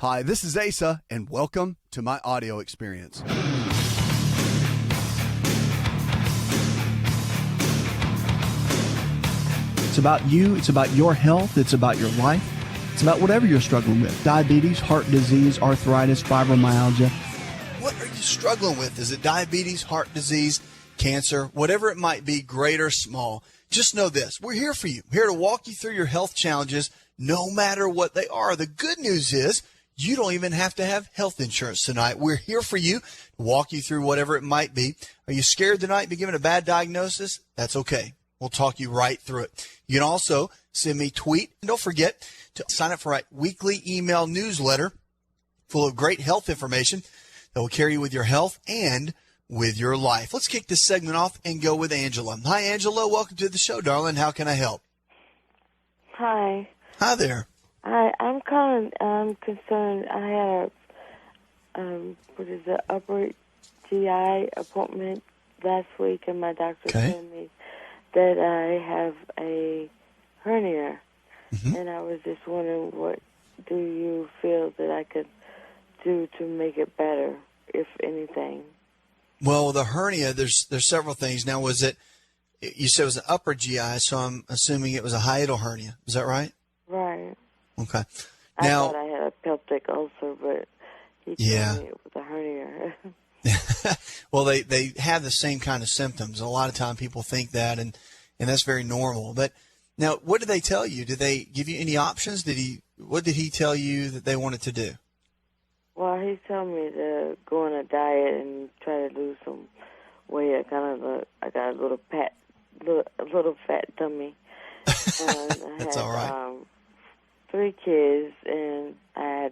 Hi, this is Asa, and welcome to my audio experience. It's about you. It's about your health. It's about your life. It's about whatever you're struggling with. Diabetes, heart disease, arthritis, fibromyalgia. What are you struggling with? Is it diabetes, heart disease, cancer, whatever it might be, great or small? Just know this. We're here for you. We're here to walk you through your health challenges, no matter what they are. The good news is you don't even have to have health insurance tonight. We're here for you to walk you through whatever it might be. Are you scared tonight to be given a bad diagnosis? That's okay. We'll talk you right through it. You can also send me a tweet. And don't forget to sign up for our weekly email newsletter full of great health information that will carry you with your health and with your life. Let's kick this segment off and go with Angela. Hi, Angela. Welcome to the show, darling. How can I help? Hi. Hi there. I'm calling. I'm concerned. I had a upper GI appointment last week, and my doctor told me that I have a hernia. Mm-hmm. And I was just wondering, what do you feel that I could do to make it better, if anything? Well, the hernia, there's several things. Now, was it? You said it was an upper GI, so I'm assuming it was a hiatal hernia. Is that right? Right. Okay. I Now, thought I had a pelvic ulcer, but he told me it was a hernia. Well, they have the same kind of symptoms. A lot of time people think that, and that's very normal. But now, what did they tell you? Did they give you any options? What did he tell you that they wanted to do? Well, he told me to go on a diet and try to lose some weight. I got a little fat tummy. And That's all right. 3 kids, and I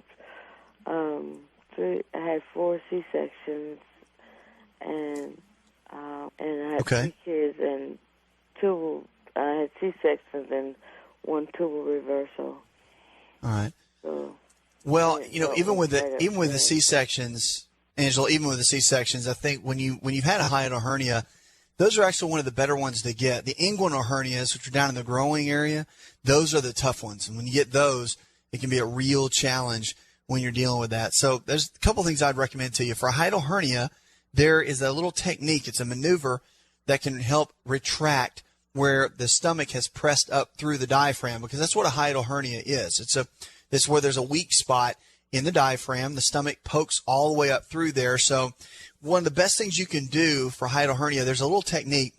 had 4 C-sections, and I had 3 kids and 2. I had C-sections and 1 tubal reversal. All right. So, well, even with the C-sections, Angela, even with the C-sections, I think when you've had a hiatal hernia, those are actually one of the better ones to get. The inguinal hernias, which are down in the growing area, those are the tough ones. And when you get those, it can be a real challenge when you're dealing with that. So there's a couple things I'd recommend to you. For a hiatal hernia, there is a little technique. It's a maneuver that can help retract where the stomach has pressed up through the diaphragm, because that's what a hiatal hernia is. It's where there's a weak spot in the diaphragm. The stomach pokes all the way up through there. So one of the best things you can do for hiatal hernia, there's a little technique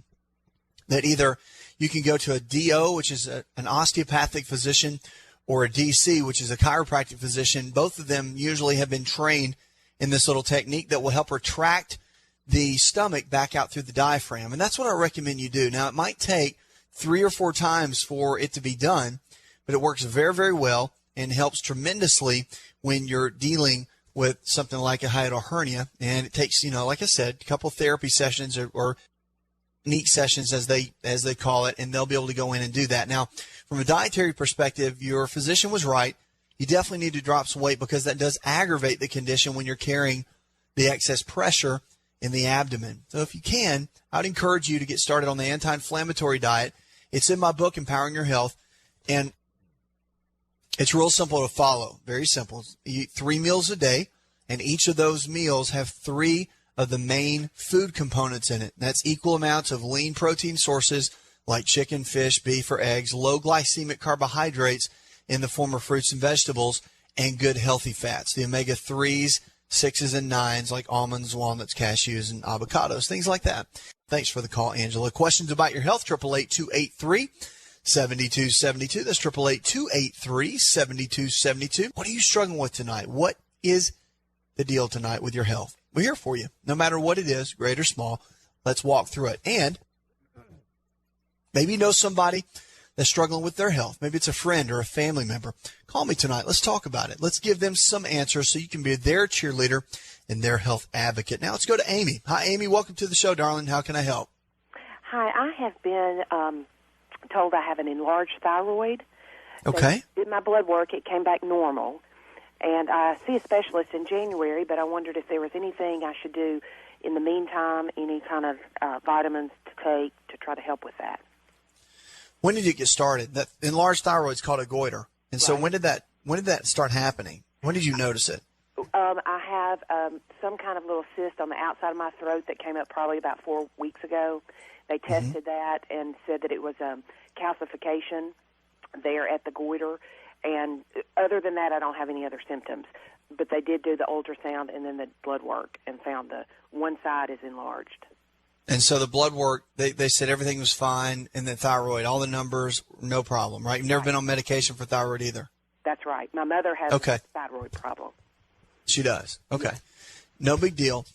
that either you can go to a DO, which is an osteopathic physician, or a DC, which is a chiropractic physician. Both of them usually have been trained in this little technique that will help retract the stomach back out through the diaphragm. And that's what I recommend you do. Now, it might take 3 or 4 times for it to be done, but it works very, very well and helps tremendously when you're dealing with something like a hiatal hernia. And it takes, like I said, a couple therapy sessions or neat sessions as they call it, and they'll be able to go in and do that. Now, from a dietary perspective, your physician was right. You definitely need to drop some weight, because that does aggravate the condition when you're carrying the excess pressure in the abdomen. So if you can, I'd encourage you to get started on the anti-inflammatory diet. It's in my book, Empowering Your Health, and it's real simple to follow. Very simple. You eat 3 meals a day, and each of those meals have 3 of the main food components in it. That's equal amounts of lean protein sources like chicken, fish, beef, or eggs, low glycemic carbohydrates in the form of fruits and vegetables, and good healthy fats, the omega-3s, 6s, and 9s like almonds, walnuts, cashews, and avocados, things like that. Thanks for the call, Angela. Questions about your health, 888-283-7272. That's 888-283-7272. What are you struggling with tonight? What is the deal tonight with your health? We're here for you. No matter what it is, great or small, let's walk through it. And maybe you know somebody that's struggling with their health. Maybe it's a friend or a family member. Call me tonight. Let's talk about it. Let's give them some answers so you can be their cheerleader and their health advocate. Now let's go to Amy. Hi, Amy. Welcome to the show, darling. How can I help? Hi. I have been told I have an enlarged thyroid. Okay. They did my blood work. It came back normal. And I see a specialist in January, but I wondered if there was anything I should do in the meantime, any kind of vitamins to take to try to help with that. When did it get started? That enlarged thyroid is called a goiter. And so when did that start happening? When did you notice it? I have some kind of little cyst on the outside of my throat that came up probably about 4 weeks ago. They tested that and said that it was calcification there at the goiter. And other than that, I don't have any other symptoms. But they did do the ultrasound and then the blood work and found the one side is enlarged. And so the blood work, they said everything was fine, and the thyroid, all the numbers, no problem, right? You've never been on medication for thyroid either? That's right. My mother has a thyroid problem. She does. Okay. No big deal.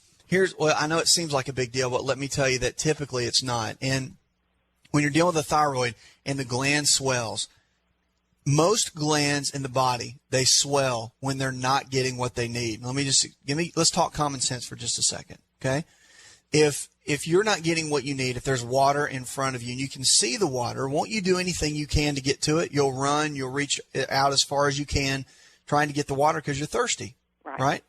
Well, I know it seems like a big deal, but let me tell you that typically it's not. And when you're dealing with a thyroid and the gland swells, most glands in the body, they swell when they're not getting what they need. Let's talk common sense for just a second, okay? If you're not getting what you need, if there's water in front of you and you can see the water, won't you do anything you can to get to it? You'll run, you'll reach out as far as you can trying to get the water because you're thirsty, right?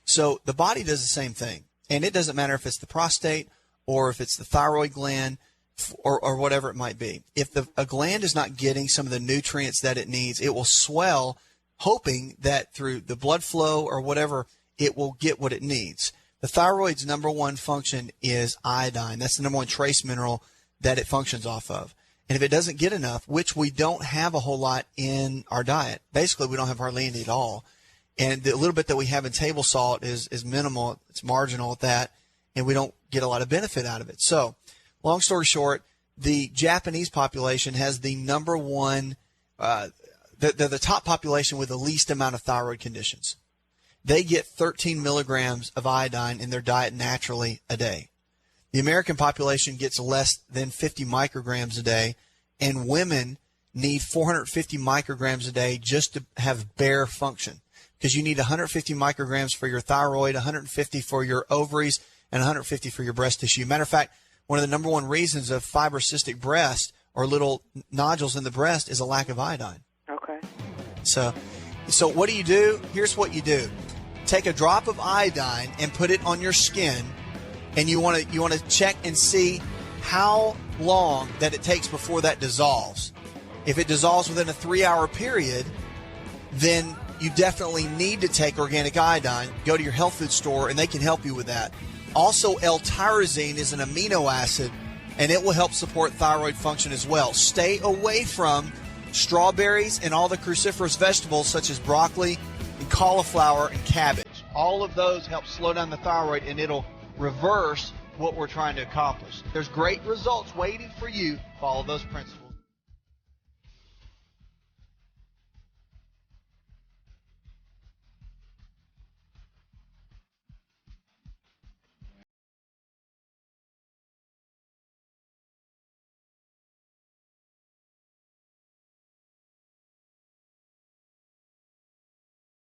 So the body does the same thing. And it doesn't matter if it's the prostate or if it's the thyroid gland or whatever it might be. If a gland is not getting some of the nutrients that it needs, it will swell, hoping that through the blood flow or whatever, it will get what it needs. The thyroid's number one function is iodine. That's the number one trace mineral that it functions off of. And if it doesn't get enough, which we don't have a whole lot in our diet, basically we don't have hardly any at all. And the little bit that we have in table salt is minimal. It's marginal at that, and we don't get a lot of benefit out of it. So, long story short, the Japanese population has the number one, the top population with the least amount of thyroid conditions. They get 13 milligrams of iodine in their diet naturally a day. The American population gets less than 50 micrograms a day, and women need 450 micrograms a day just to have bare function, because you need 150 micrograms for your thyroid, 150 for your ovaries, and 150 for your breast tissue. Matter of fact, one of the number one reasons of fibrocystic breast or little nodules in the breast is a lack of iodine. Okay. So what do? Here's what you do. Take a drop of iodine and put it on your skin, and you want to check and see how long that it takes before that dissolves. If it dissolves within a 3-hour period, then you definitely need to take organic iodine. Go to your health food store, and they can help you with that. Also, L-tyrosine is an amino acid, and it will help support thyroid function as well. Stay away from strawberries and all the cruciferous vegetables such as broccoli and cauliflower and cabbage. All of those help slow down the thyroid, and it'll reverse what we're trying to accomplish. There's great results waiting for you. Follow those principles.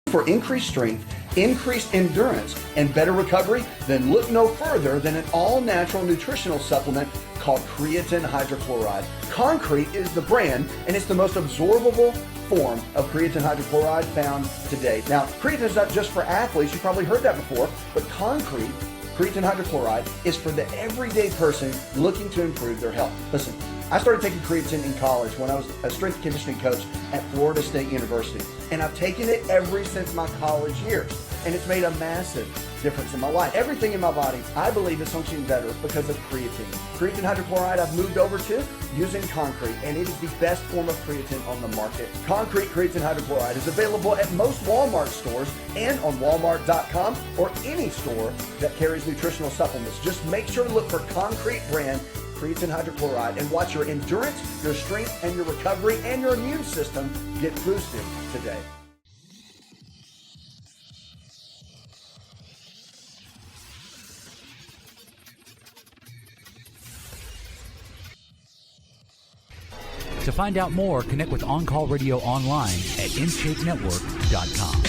For increased strength, increased endurance, and better recovery, then look no further than an all-natural nutritional supplement called creatine hydrochloride. Concrete is the brand, and it's the most absorbable form of creatine hydrochloride found today. Now, creatine is not just for athletes. You've probably heard that before, but creatine hydrochloride is for the everyday person looking to improve their health. Listen, I started taking creatine in college when I was a strength and conditioning coach at Florida State University. And I've taken it ever since my college years. And it's made a massive difference in my life. Everything in my body, I believe, is functioning better because of creatine. Creatine hydrochloride I've moved over to using Concrete, and it is the best form of creatine on the market. Concrete creatine hydrochloride is available at most Walmart stores and on Walmart.com or any store that carries nutritional supplements. Just make sure to look for Concrete brand creatine hydrochloride and watch your endurance, your strength, and your recovery and your immune system get boosted today. To find out more, connect with On Call Radio online at InShapeNetwork.com.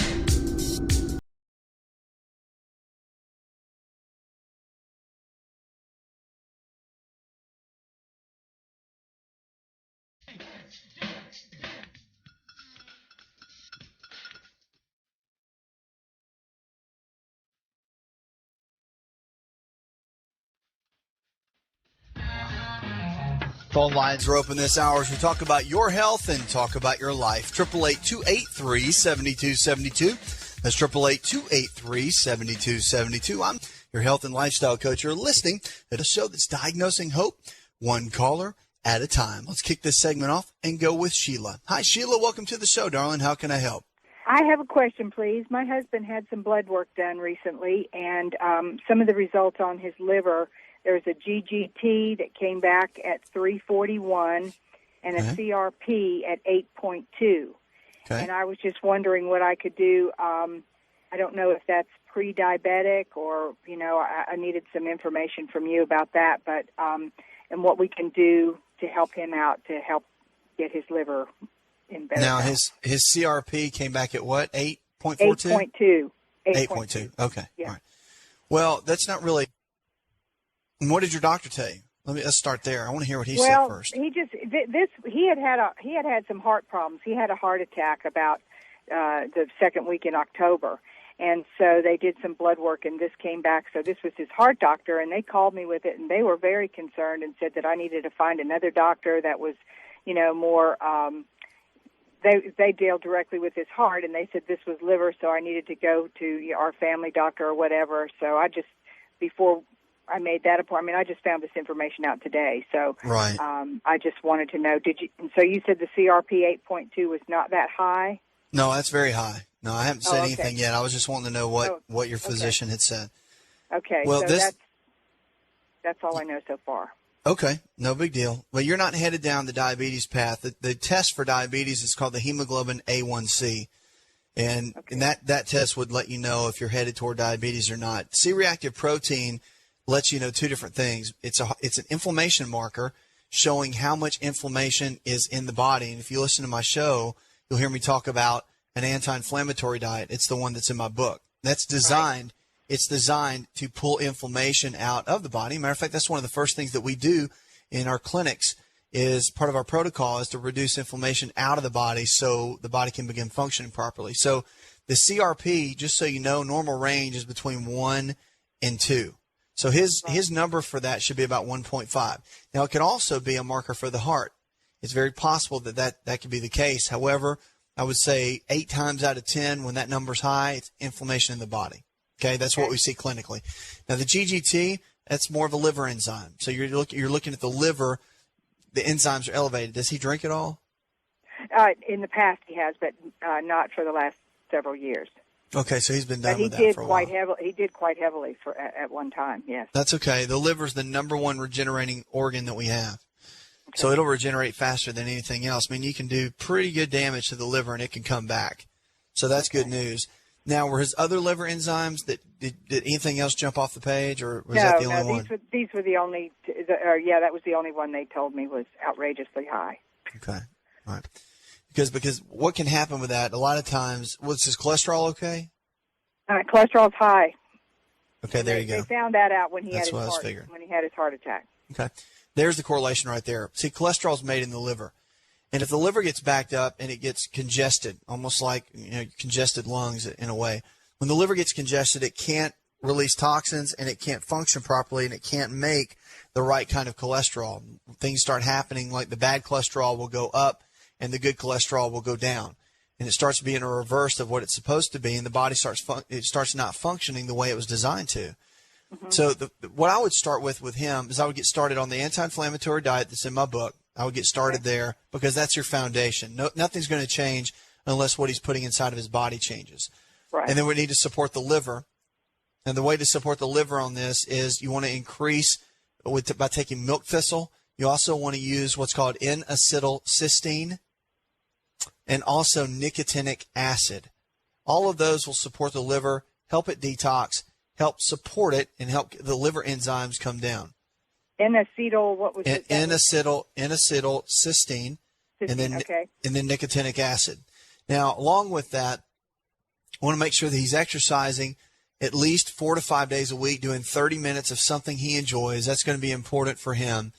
Phone lines are open this hour as we talk about your health and talk about your life. 888-283-7272. That's 888-283-7272. I'm your health and lifestyle coach. You're listening to a show that's diagnosing hope, one caller at a time. Let's kick this segment off and go with Sheila. Hi, Sheila. Welcome to the show, darling. How can I help? I have a question, please. My husband had some blood work done recently, and some of the results on his liver, there's a GGT that came back at 341 and a CRP at 8.2. Okay. And I was just wondering what I could do. I don't know if that's pre-diabetic or, I needed some information from you about that, but and what we can do to help him out to help get his liver in better Now, health. his CRP came back at what, 8.42? 8.2. 8.2. Okay. Yeah. All right. Well, that's not really – what did your doctor tell you? Let's start there. I want to hear what he said first. He just he had some heart problems. He had a heart attack about the second week in October, and so they did some blood work, and this came back. So this was his heart doctor, and they called me with it, and they were very concerned and said that I needed to find another doctor that was, more. They deal directly with his heart, and they said this was liver, so I needed to go to our family doctor or whatever. So I just before I made that appointment. I just found this information out today, so right. I just wanted to know. Did you? And so you said the CRP 8.2 was not that high? No, that's very high. No, I haven't said anything yet. I was just wanting to know what your physician had said. Okay. Well, so that's all I know so far. Okay, no big deal. Well, you're not headed down the diabetes path. The test for diabetes is called the hemoglobin A1C. And that test would let you know if you're headed toward diabetes or not. C-reactive protein lets you know two different things. It's an inflammation marker showing how much inflammation is in the body. And if you listen to my show, you'll hear me talk about an anti-inflammatory diet. It's the one that's in my book. That's designed. Right. It's designed to pull inflammation out of the body. Matter of fact, that's one of the first things that we do in our clinics. Is part of our protocol is to reduce inflammation out of the body so the body can begin functioning properly. So the CRP, just so you know, normal range is between 1 and 2. So his number for that should be about 1.5. Now, it could also be a marker for the heart. It's very possible that could be the case. However, I would say 8 times out of 10, when that number's high, it's inflammation in the body. Okay, that's what we see clinically. Now, the GGT, that's more of a liver enzyme. So you're looking at the liver. The enzymes are elevated. Does he drink at all? In the past he has, but not for the last several years. Okay, so he's been done with that for a while. He did quite heavily at one time, yes. That's okay. The liver is the number one regenerating organ that we have. Okay. So it'll regenerate faster than anything else. I mean, you can do pretty good damage to the liver, and it can come back. So that's good news. Now, were his other liver enzymes, did anything else jump off the page, or was that the only one? These were the only, that was the only one they told me was outrageously high. Okay, all right. Because what can happen with that, a lot of times, was his cholesterol okay? Cholesterol's high. Okay, there you go. They found that out when he had his heart attack. Okay, there's the correlation right there. See, cholesterol's made in the liver. And if the liver gets backed up and it gets congested, almost like congested lungs in a way, when the liver gets congested, it can't release toxins and it can't function properly and it can't make the right kind of cholesterol. Things start happening like the bad cholesterol will go up and the good cholesterol will go down. And it starts being a reverse of what it's supposed to be, and the body starts not functioning the way it was designed to. Mm-hmm. So what I would start with him is I would get started on the anti-inflammatory diet that's in my book. I would get started there because that's your foundation. Nothing's going to change unless what he's putting inside of his body changes. Right. And then we need to support the liver. And the way to support the liver on this is you want to increase by taking milk thistle. You also want to use what's called N-acetylcysteine and also nicotinic acid. All of those will support the liver, help it detox, help support it, and help the liver enzymes come down. N-acetyl, what was it? N-acetylcysteine, and then nicotinic acid. Now, along with that, I want to make sure that he's exercising at least 4 to 5 days a week, doing 30 minutes of something he enjoys. That's going to be important for him.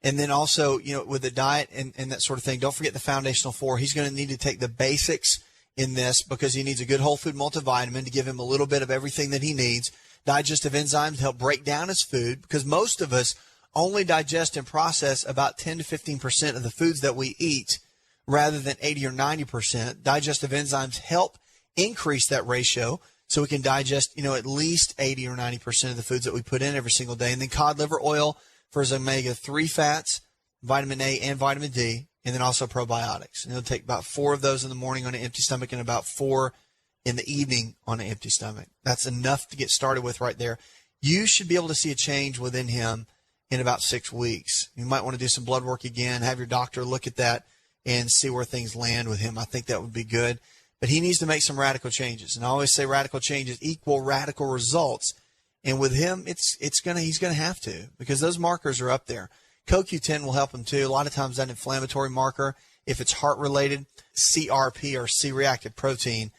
And then also, with the diet and that sort of thing, don't forget the foundational 4. He's going to need to take the basics in this because he needs a good whole food multivitamin to give him a little bit of everything that he needs. Digestive enzymes to help break down his food, because most of us only digest and process about 10 to 15% of the foods that we eat rather than 80 or 90%. Digestive enzymes help increase that ratio so we can digest, at least 80 or 90% of the foods that we put in every single day. And then cod liver oil for his omega-3 fats, vitamin A and vitamin D, and then also probiotics. And he'll take about 4 of those in the morning on an empty stomach and about 4 in the evening on an empty stomach. That's enough to get started with right there. You should be able to see a change within him in about 6 weeks. You might want to do some blood work again, have your doctor look at that and see where things land with him. I think that would be good. But he needs to make some radical changes. And I always say radical changes equal radical results. And with him, he's going to have to, because those markers are up there. CoQ10 will help him too. A lot of times that inflammatory marker, if it's heart-related, CRP or C-reactive protein,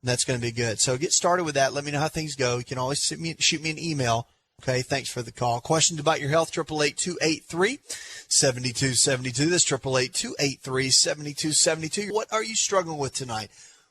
that's going to be good. So get started with that. Let me know how things go. You can always shoot me an email. Okay, thanks for the call. Questions about your health, 888-283-7272. That's 888-283-7272. What are you struggling with tonight?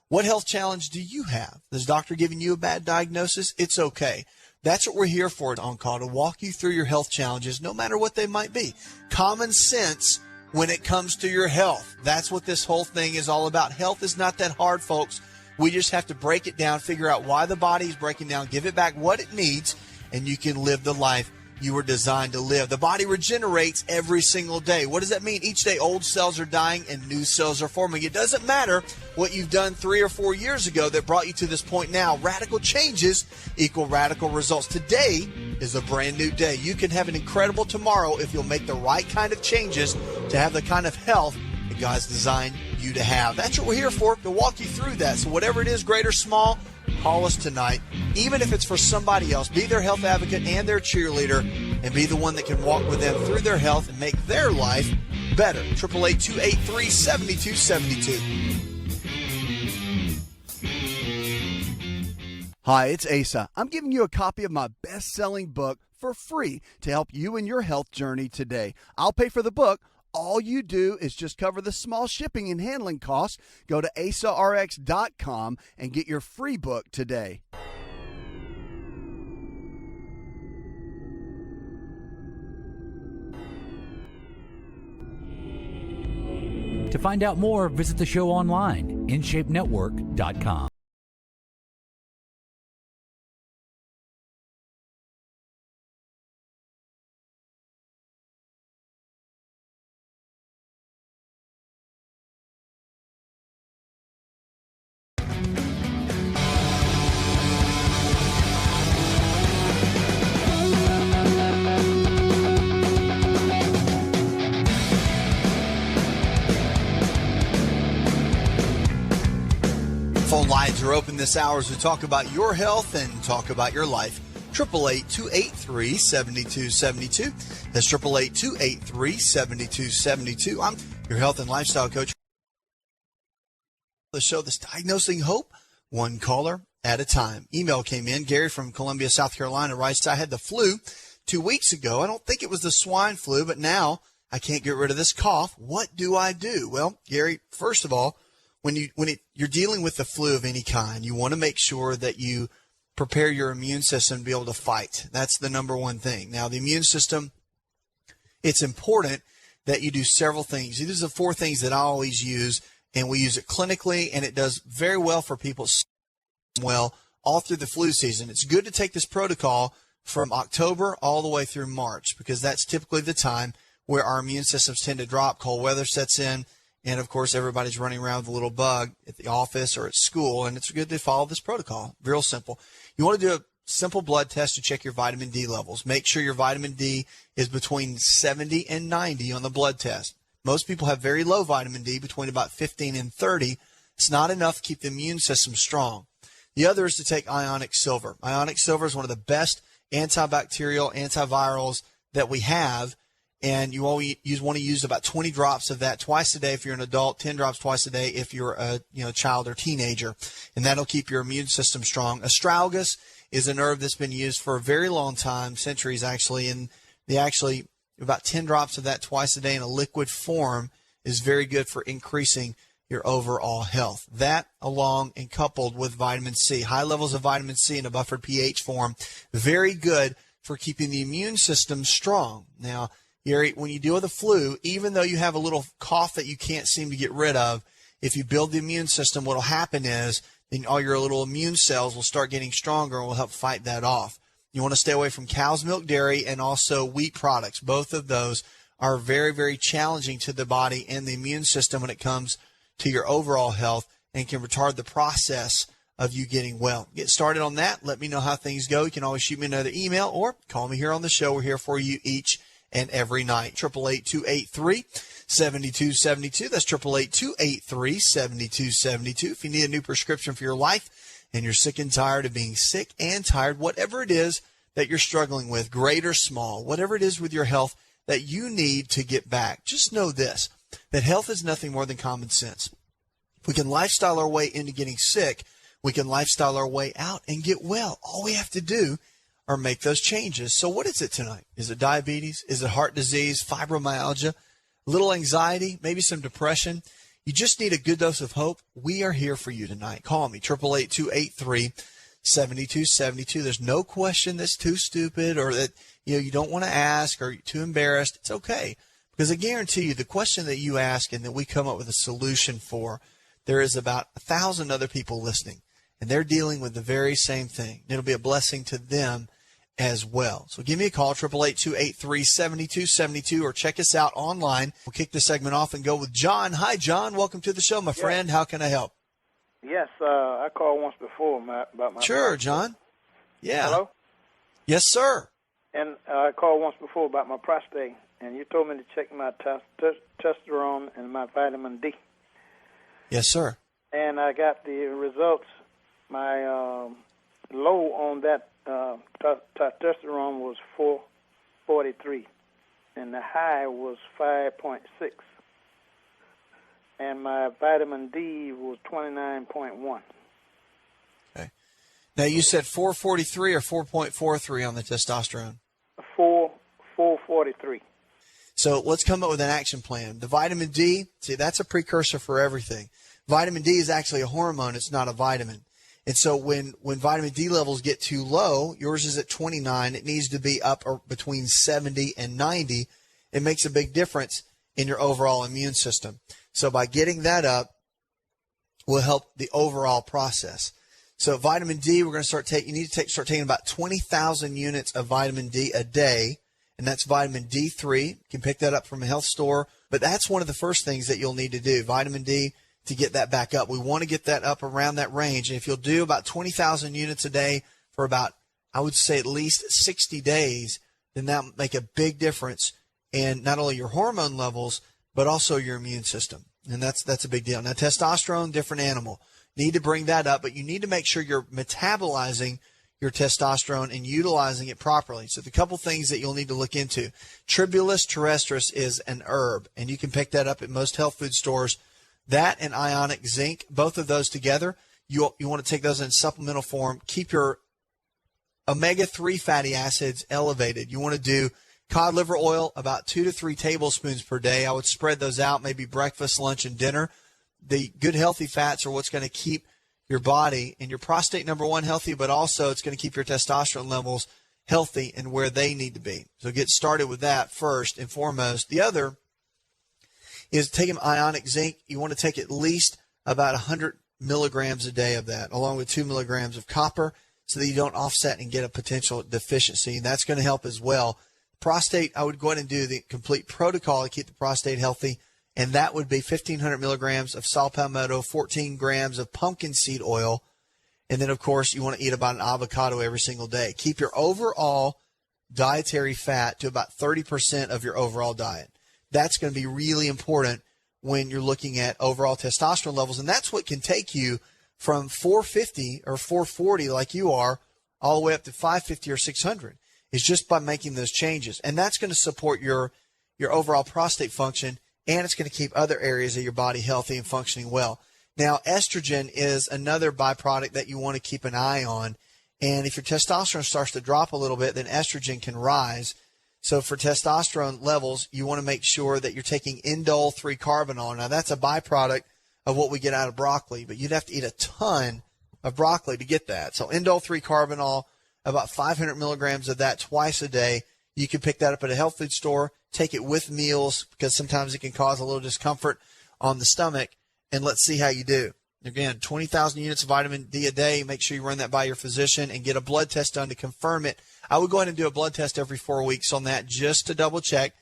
What health challenge do you have? Is the doctor giving you a bad diagnosis? It's okay. That's what we're here for on call, to walk you through your health challenges, no matter what they might be. Common sense when it comes to your health. That's what this whole thing is all about. Health is not that hard, folks. We just have to break it down, figure out why the body is breaking down, give it back what it needs, and you can live the life you were designed to live. The body regenerates every single day. What does that mean? Each day old cells are dying and new cells are forming. It doesn't matter what you've done 3 or 4 years ago that brought you to this point now. Radical changes equal radical results. Today is a brand new day. You can have an incredible tomorrow if you'll make the right kind of changes to have the kind of health that God's designed you to have. That's what we're here for, to walk you through that. So whatever it is, great or small, call us tonight. Even if it's for somebody else, be their health advocate and their cheerleader, and be the one that can walk with them through their health and make their life better. 888-283-7272. Hi, it's Asa. I'm giving you a copy of my best-selling book for free to help you in your health journey today. I'll pay for the book. All you do is just cover the small shipping and handling costs. Go to AsaRx.com and get your free book today. To find out more, visit the show online, InShapeNetwork.com. Phone lines are open this hour as we talk about your health and talk about your life. 888-283-7272. That's 888-283-7272. I'm your health and lifestyle coach. The show that's diagnosing hope, one caller at a time. Email came in. Gary from Columbia, South Carolina writes, I had the flu 2 weeks ago. I don't think it was the swine flu, but now I can't get rid of this cough. What do I do? Well, Gary, first of all, when you're dealing with the flu of any kind, you want to make sure that you prepare your immune system to be able to fight. That's the number one thing. Now, the immune system, it's important that you do several things. These are the 4 things that I always use, and we use it clinically, and it does very well for people well all through the flu season. It's good to take this protocol from October all the way through March, because that's typically the time where our immune systems tend to drop, cold weather sets in, and, of course, everybody's running around with a little bug at the office or at school, and it's good to follow this protocol. Real simple. You want to do a simple blood test to check your vitamin D levels. Make sure your vitamin D is between 70 and 90 on the blood test. Most people have very low vitamin D, between about 15 and 30. It's not enough to keep the immune system strong. The other is to take ionic silver. Ionic silver is one of the best antibacterial, antivirals that we have. And you always want to use about 20 drops of that twice a day if you're an adult, 10 drops twice a day if you're a child or teenager. And that'll keep your immune system strong. Astragalus is a nerve that's been used for a very long time, centuries actually, and about 10 drops of that twice a day in a liquid form is very good for increasing your overall health. That, along and coupled with vitamin C, high levels of vitamin C in a buffered pH form, very good for keeping the immune system strong. Now, Gary, when you deal with the flu, even though you have a little cough that you can't seem to get rid of, if you build the immune system, what will happen is then all your little immune cells will start getting stronger and will help fight that off. You want to stay away from cow's milk, dairy, and also wheat products. Both of those are very, very challenging to the body and the immune system when it comes to your overall health and can retard the process of you getting well. Get started on that. Let me know how things go. You can always shoot me another email or call me here on the show. We're here for you each and every night. 888-283-7272. That's 888-283-7272. If you need a new prescription for your life and you're sick and tired of being sick and tired, whatever it is that you're struggling with, great or small, whatever it is with your health that you need to get back, just know this, that health is nothing more than common sense. We can lifestyle our way into getting sick. We can lifestyle our way out and get well. All we have to do are make those changes. So what is it tonight? Is it diabetes? Is it heart disease, fibromyalgia, little anxiety, maybe some depression? You just need a good dose of hope. We are here for you tonight. Call me, 888-283-7272. There's no question that's too stupid or that you don't want to ask or you're too embarrassed. It's okay. Because I guarantee you the question that you ask and that we come up with a solution for, there is about 1,000 other people listening. And they're dealing with the very same thing. It'll be a blessing to them as well. So give me a call, 888-283-7272, or check us out online. We'll kick the segment off and go with John. Hi, John. Welcome to the show, my friend. How can I help? Yes, I called once before about my... Sure, John. Yeah. Hello? Yes, sir. And I called once before about my prostate, and you told me to check my testosterone and my vitamin D. Yes, sir. And I got the results. My low on that testosterone was 443, and the high was 5.6. And my vitamin D was 29.1. Okay. Now, you said 443 or 4.43 on the testosterone? 443. So let's come up with an action plan. The vitamin D, see, that's a precursor for everything. Vitamin D is actually a hormone. It's not a vitamin. And so when vitamin D levels get too low, yours is at 29, it needs to be up between 70 and 90. It makes a big difference in your overall immune system. So by getting that up will help the overall process. So vitamin D, we're going to start taking about 20,000 units of vitamin D a day, and that's vitamin D3. You can pick that up from a health store, but that's one of the first things that you'll need to do, vitamin D, to get that back up. We want to get that up around that range. And if you'll do about 20,000 units a day for about, I would say, at least 60 days, then that will make a big difference in not only your hormone levels, but also your immune system. And that's a big deal. Now, testosterone, different animal. Need to bring that up, but you need to make sure you're metabolizing your testosterone and utilizing it properly. So the couple things that you'll need to look into. Tribulus terrestris is an herb, and you can pick that up at most health food stores. That and ionic zinc, both of those together, you want to take those in supplemental form. Keep your omega-3 fatty acids elevated. You want to do cod liver oil, about 2 to 3 tablespoons per day. I would spread those out, maybe breakfast, lunch, and dinner. The good healthy fats are what's going to keep your body and your prostate, number one, healthy, but also it's going to keep your testosterone levels healthy and where they need to be. So get started with that first and foremost. The other is taking ionic zinc. You want to take at least about 100 milligrams a day of that, along with 2 milligrams of copper, so that you don't offset and get a potential deficiency. And that's going to help as well. Prostate, I would go ahead and do the complete protocol to keep the prostate healthy, and that would be 1,500 milligrams of saw palmetto, 14 grams of pumpkin seed oil, and then, of course, you want to eat about an avocado every single day. Keep your overall dietary fat to about 30% of your overall diet. That's going to be really important when you're looking at overall testosterone levels. And that's what can take you from 450 or 440 like you are all the way up to 550 or 600 is just by making those changes. And that's going to support your overall prostate function, and it's going to keep other areas of your body healthy and functioning well. Now, estrogen is another byproduct that you want to keep an eye on. And if your testosterone starts to drop a little bit, then estrogen can rise. So for testosterone levels, you want to make sure that you're taking indole 3-carbinol. Now, that's a byproduct of what we get out of broccoli, but you'd have to eat a ton of broccoli to get that. So indole 3-carbinol, about 500 milligrams of that twice a day. You can pick that up at a health food store. Take it with meals because sometimes it can cause a little discomfort on the stomach, and let's see how you do. Again, 20,000 units of vitamin D a day. Make sure you run that by your physician and get a blood test done to confirm it. I would go ahead and do a blood test every 4 weeks on that just to double check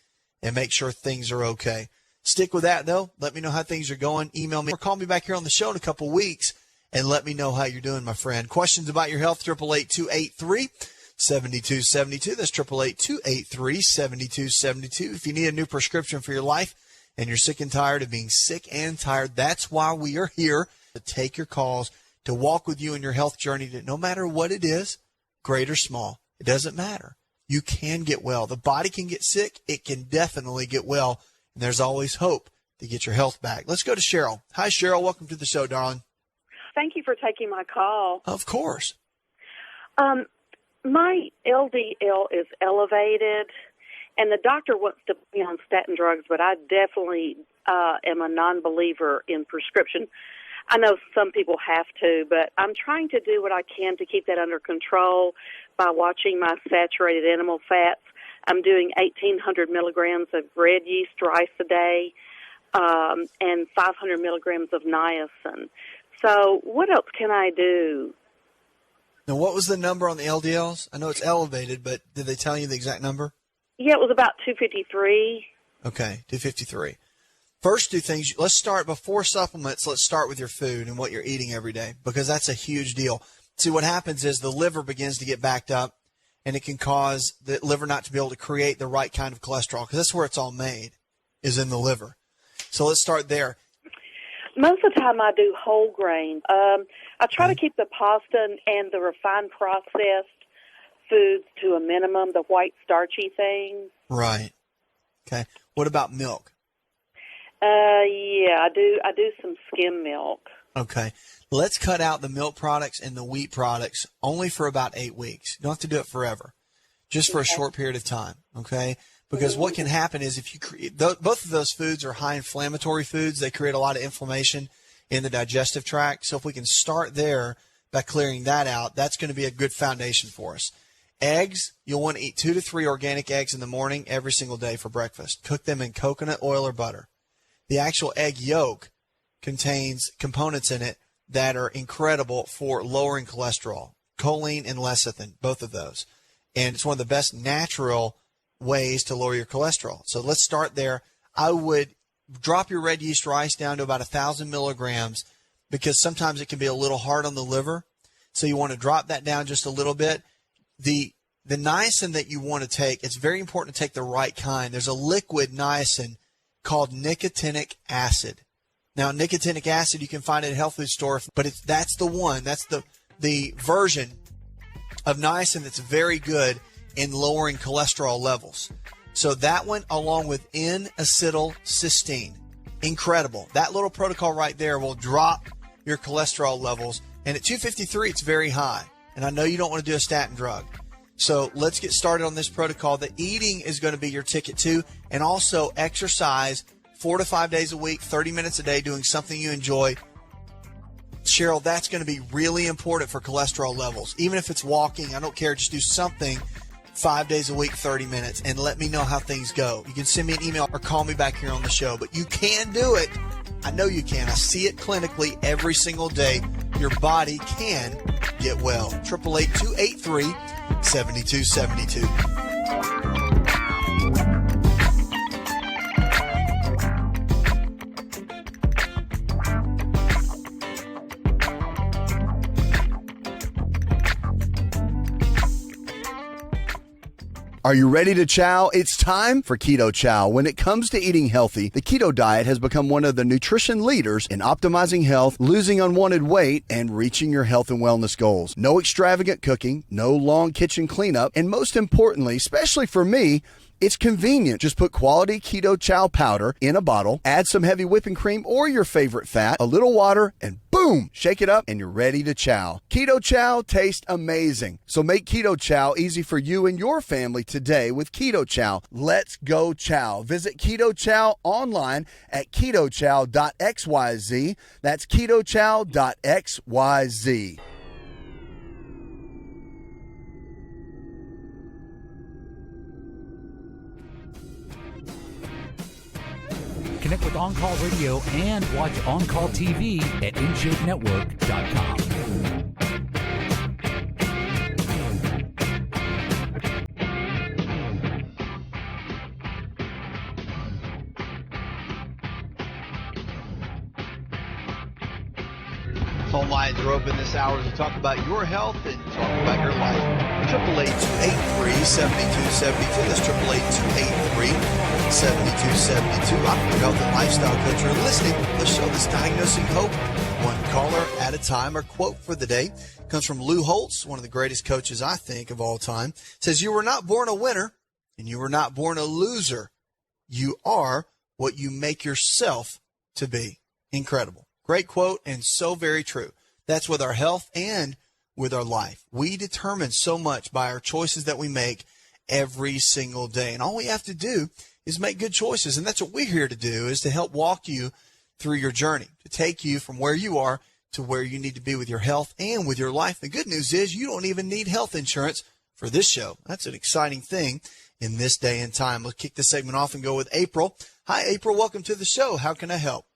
and make sure things are okay. Stick with that, though. Let me know how things are going. Email me or call me back here on the show in a couple weeks and let me know how you're doing, my friend. Questions about your health, 888-283-7272. That's 888-283-7272. If you need a new prescription for your life and you're sick and tired of being sick and tired, that's why we are here, to take your calls, to walk with you in your health journey, that no matter what it is, great or small, it doesn't matter. You can get well. The body can get sick. It can definitely get well. And there's always hope to get your health back. Let's go to Cheryl. Hi, Cheryl. Welcome to the show, darling. Thank you for taking my call. Of course. My LDL is elevated, and the doctor wants to put me on statin drugs, but I definitely am a non-believer in prescription. I know some people have to, but I'm trying to do what I can to keep that under control by watching my saturated animal fats. I'm doing 1,800 milligrams of red yeast rice a day and 500 milligrams of niacin. So what else can I do? Now, what was the number on the LDLs? I know it's elevated, but did they tell you the exact number? Yeah, it was about 253. Okay, 253. First two things, let's start before supplements. Let's start with your food and what you're eating every day, because that's a huge deal. See, what happens is the liver begins to get backed up, and it can cause the liver not to be able to create the right kind of cholesterol, because that's where it's all made, is in the liver. So let's start there. Most of the time I do whole grain. I try to keep the pasta and the refined processed foods to a minimum, the white starchy things. Right. Okay. What about milk? Yeah, I do some skim milk. Okay. Let's cut out the milk products and the wheat products only for about 8 weeks. You don't have to do it forever, just for a short period of time, okay? Because what can happen is if you create, both of those foods are high inflammatory foods. They create a lot of inflammation in the digestive tract. So if we can start there by clearing that out, that's going to be a good foundation for us. Eggs, you'll want to eat 2 to 3 organic eggs in the morning every single day for breakfast. Cook them in coconut oil or butter. The actual egg yolk contains components in it that are incredible for lowering cholesterol, choline and lecithin, both of those. And it's one of the best natural ways to lower your cholesterol. So let's start there. I would drop your red yeast rice down to about 1,000 milligrams, because sometimes it can be a little hard on the liver. So you want to drop that down just a little bit. The niacin that you want to take, it's very important to take the right kind. There's a liquid niacin called nicotinic acid. Now, nicotinic acid you can find at a health food store, but that's the one. That's the version of niacin that's very good in lowering cholesterol levels. So that one, along with N-acetylcysteine, incredible. That little protocol right there will drop your cholesterol levels. And at 253, it's very high. And I know you don't want to do a statin drug. So let's get started on this protocol. The eating is going to be your ticket too. And also exercise 4 to 5 days a week, 30 minutes a day, doing something you enjoy. Cheryl, that's going to be really important for cholesterol levels. Even if it's walking, I don't care. Just do something 5 days a week, 30 minutes, and let me know how things go. You can send me an email or call me back here on the show, but you can do it. I know you can. I see it clinically every single day. Your body can get well. 888-283-7272. Are you ready to chow? It's time for Keto Chow. When it comes to eating healthy, the keto diet has become one of the nutrition leaders in optimizing health, losing unwanted weight, and reaching your health and wellness goals. No extravagant cooking, no long kitchen cleanup, and most importantly, especially for me, it's convenient. Just put quality Keto Chow powder in a bottle, add some heavy whipping cream or your favorite fat, a little water, and boom, shake it up and you're ready to chow. Keto Chow tastes amazing. So make Keto Chow easy for you and your family today with Keto Chow. Let's go chow. Visit Keto Chow online at ketochow.xyz. That's ketochow.xyz. Connect with On Call Radio and watch On Call TV at InShapeNetwork.com. Phone lines are open this hour to talk about your health and talk about your life. 888-283-7272. That's 888-283-7272. I'm your health and lifestyle coach. You're listening to the show that's diagnosing hope, one caller at a time. Our quote for the day comes from Lou Holtz, one of the greatest coaches, I think, of all time. It says, "You were not born a winner, and you were not born a loser. You are what you make yourself to be." Incredible. Great quote, and so very true. That's with our health and with our life. We determine so much by our choices that we make every single day. And all we have to do is make good choices. And that's what we're here to do, is to help walk you through your journey, to take you from where you are to where you need to be with your health and with your life. The good news is you don't even need health insurance for this show. That's an exciting thing in this day and time. Let's kick this segment off and go with April. Hi, April. Welcome to the show. How can I help?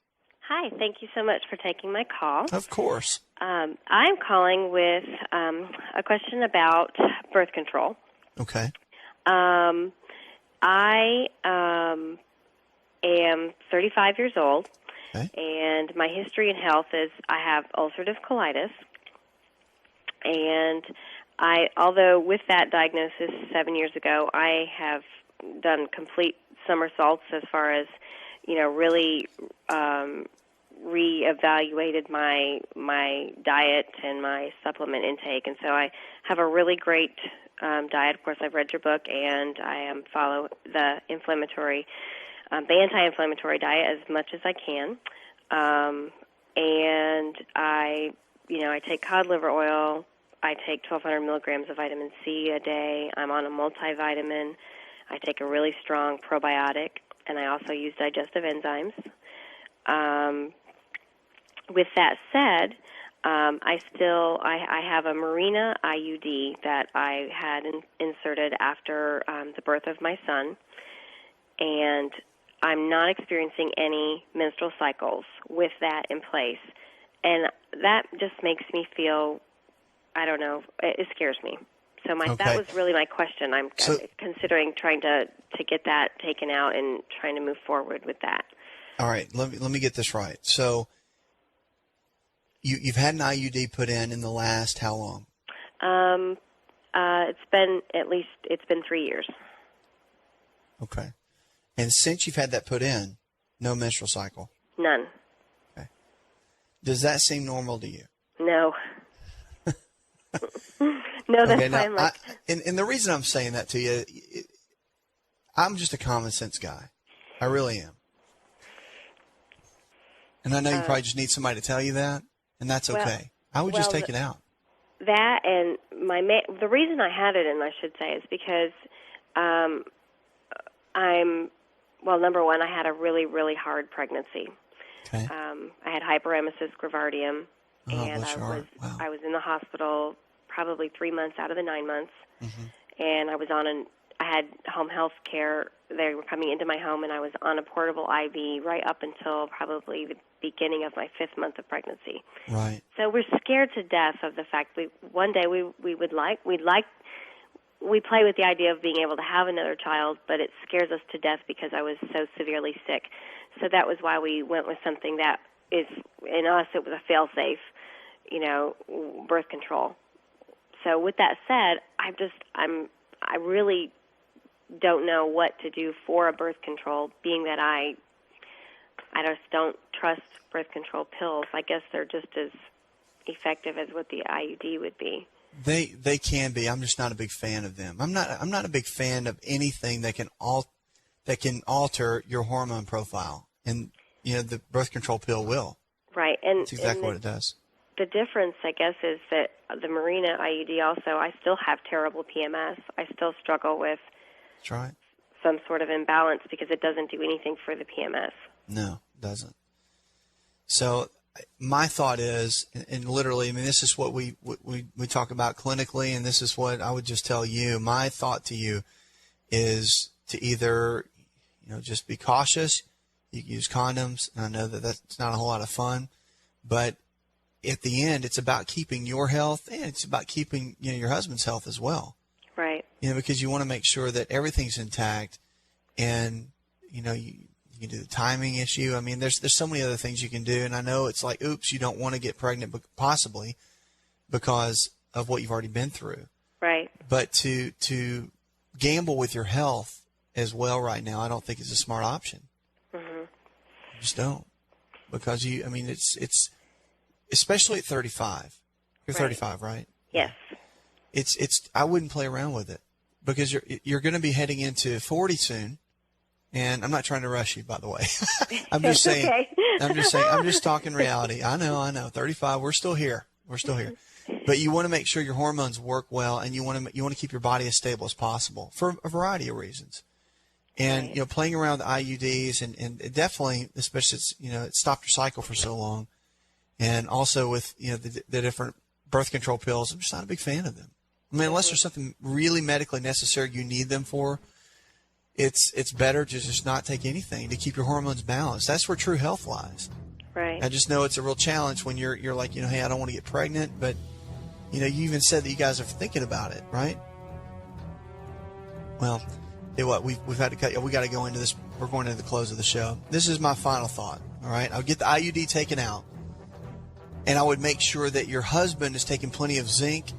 Hi, thank you so much for taking my call. Of course. I'm calling with a question about birth control. Okay. I am 35 years old, okay, and my history in health is I have ulcerative colitis. And although with that diagnosis 7 years ago, I have done complete somersaults as far as, really reevaluated my diet and my supplement intake, and so I have a really great diet. Of course, I've read your book, and I follow the anti-inflammatory diet as much as I can. And I take cod liver oil. I take 1,200 milligrams of vitamin C a day. I'm on a multivitamin. I take a really strong probiotic, and I also use digestive enzymes. With that said, I have a Mirena IUD that I had inserted after the birth of my son, and I'm not experiencing any menstrual cycles with that in place. And that just makes me feel, I don't know, it scares me. So that was really my question. I'm considering trying to get that taken out and trying to move forward with that. All right, let me get this right. So you've had an IUD put in the last how long? It's been 3 years. Okay. And since you've had that put in, no menstrual cycle? None. Okay. Does that seem normal to you? No. No, that's fine. And the reason I'm saying that to you, I'm just a common sense guy. I really am. And I know you probably just need somebody to tell you that, and that's okay. I would just take it out. That and the reason I had it in, I should say, is because number one, I had a really, really hard pregnancy. Okay. I had hyperemesis gravidarum, and I was in the hospital probably 3 months out of the 9 months, and I had home health care. They were coming into my home, and I was on a portable IV right up until probably the beginning of my 5th month of pregnancy. Right. So we're scared to death of the fact one day we play with the idea of being able to have another child, but it scares us to death because I was so severely sick. So that was why we went with something that is, in us, it was a fail-safe, birth control. So with that said, I really don't know what to do for a birth control, being that I just don't trust birth control pills. I guess they're just as effective as what the IUD would be. They can be. I'm just not a big fan of them. I'm not a big fan of anything that can alter your hormone profile, and the birth control pill will. Right, and that's exactly what it does. The difference, I guess, is that the Mirena IUD also, I still have terrible PMS. I still struggle with That's right. some sort of imbalance because it doesn't do anything for the PMS. No, it doesn't. So my thought is, and literally, this is what we talk about clinically, and this is what I would just tell you. My thought to you is to either, just be cautious. You can use condoms. And I know that that's not a whole lot of fun, but at the end, it's about keeping your health, and it's about keeping your husband's health as well. Right. Because you want to make sure that everything's intact, and you can do the timing issue. I mean, there's so many other things you can do, and I know it's like, oops, you don't want to get pregnant, possibly because of what you've already been through. Right. But to gamble with your health as well right now, I don't think is a smart option. Mm-hmm. You just don't, because it's especially at 35. You're 35, right? Yes. It's I wouldn't play around with it, because you're going to be heading into 40 soon, and I'm not trying to rush you, by the way. I'm just saying. Okay. I'm just talking reality. I know. 35. We're still here. But you want to make sure your hormones work well, and you want to keep your body as stable as possible for a variety of reasons. And right. Playing around with IUDs and definitely, especially it stopped your cycle for so long, and also with the different birth control pills, I'm just not a big fan of them. I mean, unless there's something really medically necessary you need them for, it's better to just not take anything to keep your hormones balanced. That's where true health lies. Right. I just know it's a real challenge when you're like, hey, I don't want to get pregnant, but you even said that you guys are thinking about it, right? Well, we've had to cut. We got to go into this. We're going into the close of the show. This is my final thought. All right, I'll get the IUD taken out, and I would make sure that your husband is taking plenty of zinc,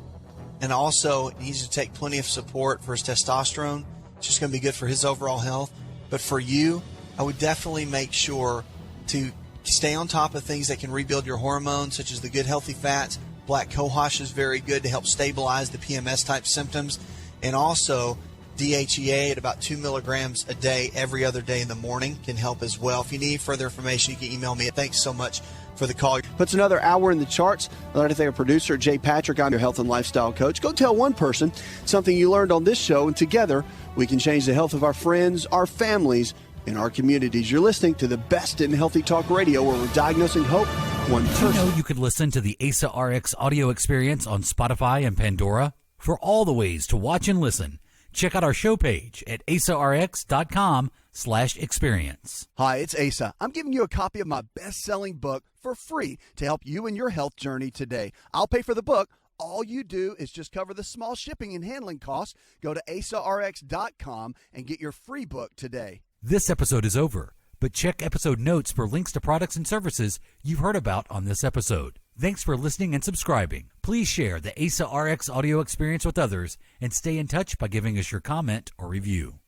and also needs to take plenty of support for his testosterone. It's just going to be good for his overall health. But for you, I would definitely make sure to stay on top of things that can rebuild your hormones, such as the good healthy fats. Black cohosh is very good to help stabilize the PMS-type symptoms. And also, DHEA at about 2 milligrams a day every other day in the morning can help as well. If you need further information, you can email me. Thanks so much for the call. Puts another hour in the charts. I'd like to thank our producer, Jay Patrick. I'm your health and lifestyle coach. Go tell one person something you learned on this show, and together we can change the health of our friends, our families, and our communities. You're listening to the best in healthy talk radio, where we're diagnosing hope one person. Did you know you could listen to the AsaRx audio experience on Spotify and Pandora? For all the ways to watch and listen, check out our show page at asarx.com/experience. Hi, it's Asa. I'm giving you a copy of my best-selling book for free to help you in your health journey today. I'll pay for the book. All you do is just cover the small shipping and handling costs. Go to asarx.com and get your free book today. This episode is over, but check episode notes for links to products and services you've heard about on this episode. Thanks for listening and subscribing. Please share the AsaRx audio experience with others, and stay in touch by giving us your comment or review.